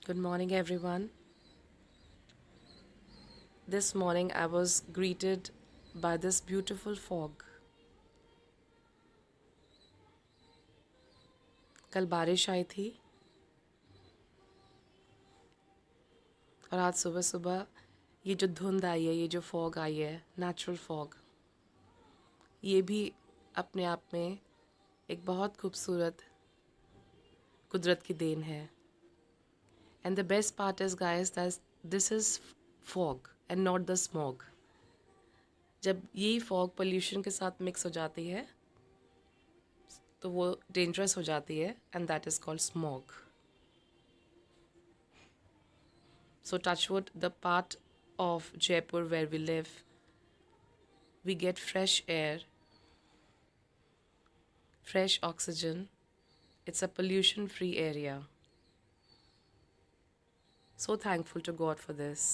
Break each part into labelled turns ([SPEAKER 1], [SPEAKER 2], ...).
[SPEAKER 1] Good morning, everyone. This morning I was greeted by this beautiful fog. कल बारिश आई थी और आज सुबह सुबह ये जो धुंध आई है, ये जो फॉग आई है, नेचुरल फॉग, ये भी अपने आप में एक बहुत खूबसूरत कुदरत की देन है. And the best part is guys that this is fog and not the smog. जब यही फॉग पोल्यूशन के साथ मिक्स हो जाती है तो वो डेंजरस हो जाती है and that is called smog. So touchwood, the part of Jaipur where we live, we get fresh air, fresh oxygen. It's a pollution-free area. So thankful to God for this.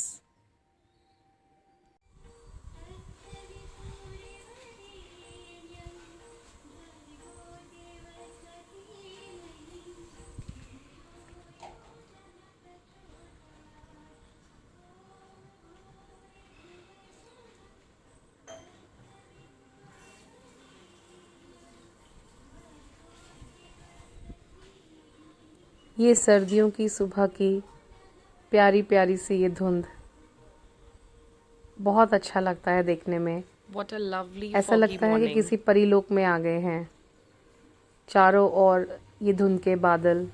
[SPEAKER 1] ये सर्दियों की सुबह की प्यारी प्यारी सी ये धुंध बहुत अच्छा लगता है देखने में.
[SPEAKER 2] What a lovely
[SPEAKER 1] ऐसा
[SPEAKER 2] foggy
[SPEAKER 1] लगता है कि
[SPEAKER 2] morning.
[SPEAKER 1] किसी परीलोक में आ गए हैं. चारों ओर ये धुंध के बादल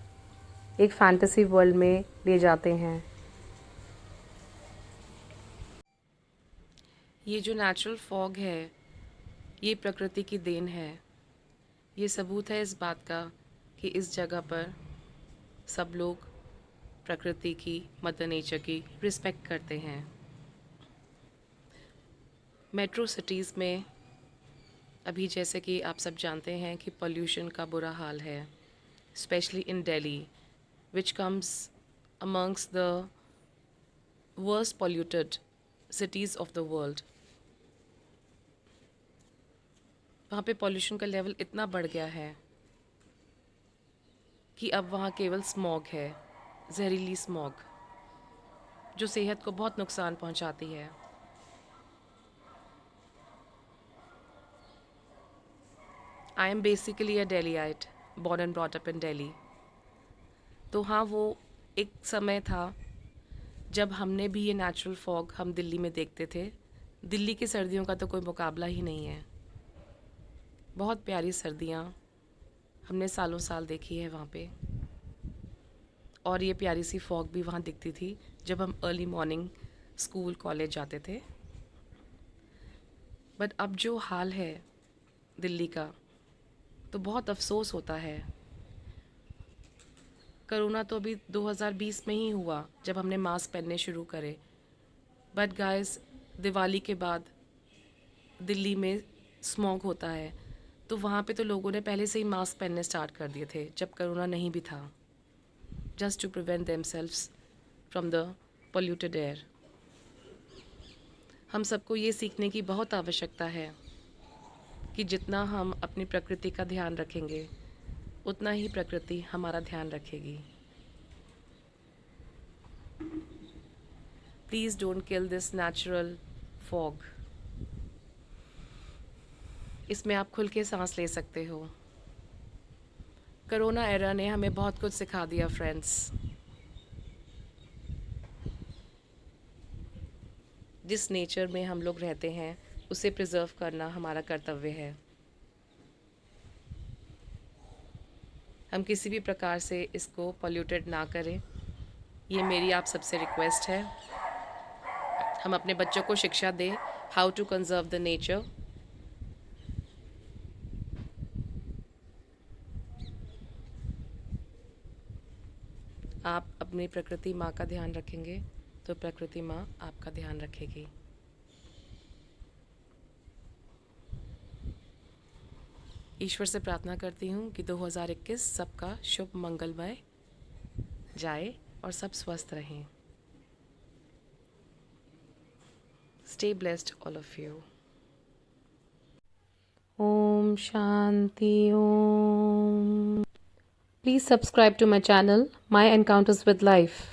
[SPEAKER 1] एक फैंटेसी वर्ल्ड में ले जाते हैं.
[SPEAKER 2] ये जो नेचुरल फॉग है, ये प्रकृति की देन है. ये सबूत है इस बात का कि इस जगह पर सब लोग प्रकृति की, मदर नेचर की रिस्पेक्ट करते हैं. मेट्रो सिटीज़ में अभी जैसे कि आप सब जानते हैं कि पोल्यूशन का बुरा हाल है, specially in Delhi, which comes amongst the worst polluted cities of the world. वहाँ पे पोल्यूशन का लेवल इतना बढ़ गया है कि अब वहाँ केवल स्मॉग है, जहरीली स्मॉग, जो सेहत को बहुत नुकसान पहुँचाती है. I am basically a Delhiite, born and brought up in Delhi. तो हाँ, वो एक समय था जब हमने भी ये नेचुरल फॉग हम दिल्ली में देखते थे. दिल्ली की सर्दियों का तो कोई मुकाबला ही नहीं है. बहुत प्यारी सर्दियाँ हमने सालों साल देखी है वहाँ पे. और ये प्यारी सी फॉग भी वहाँ दिखती थी जब हम अर्ली मॉर्निंग स्कूल कॉलेज जाते थे. बट अब जो हाल है दिल्ली का, तो बहुत अफसोस होता है. कोरोना तो अभी 2020 में ही हुआ जब हमने मास्क पहनने शुरू करे. बट गाइस, दिवाली के बाद दिल्ली में स्मॉग होता है, तो वहाँ पे तो लोगों ने पहले से ही मास्क पहनने स्टार्ट कर दिए थे जब कोरोना नहीं भी था, just to prevent themselves from the polluted air. हम सबको ये सीखने की बहुत आवश्यकता है कि जितना हम अपनी प्रकृति का ध्यान रखेंगे, उतना ही प्रकृति हमारा ध्यान रखेगी. Please don't kill this natural fog. इसमें आप खुल के सांस ले सकते हो. कोरोना एरा ने हमें बहुत कुछ सिखा दिया फ्रेंड्स. जिस नेचर में हम लोग रहते हैं, उसे प्रिजर्व करना हमारा कर्तव्य है. हम किसी भी प्रकार से इसको पोल्यूटेड ना करें, ये मेरी आप सबसे रिक्वेस्ट है. हम अपने बच्चों को शिक्षा दें how to conserve the nature. आप अपनी प्रकृति माँ का ध्यान रखेंगे तो प्रकृति माँ आपका ध्यान रखेगी. ईश्वर से प्रार्थना करती हूँ कि 2021 सबका शुभ मंगलमय जाए और सब स्वस्थ रहें. Stay blessed all of you.
[SPEAKER 1] Om Shanti Om. Please subscribe to my channel, My Encounters with Life.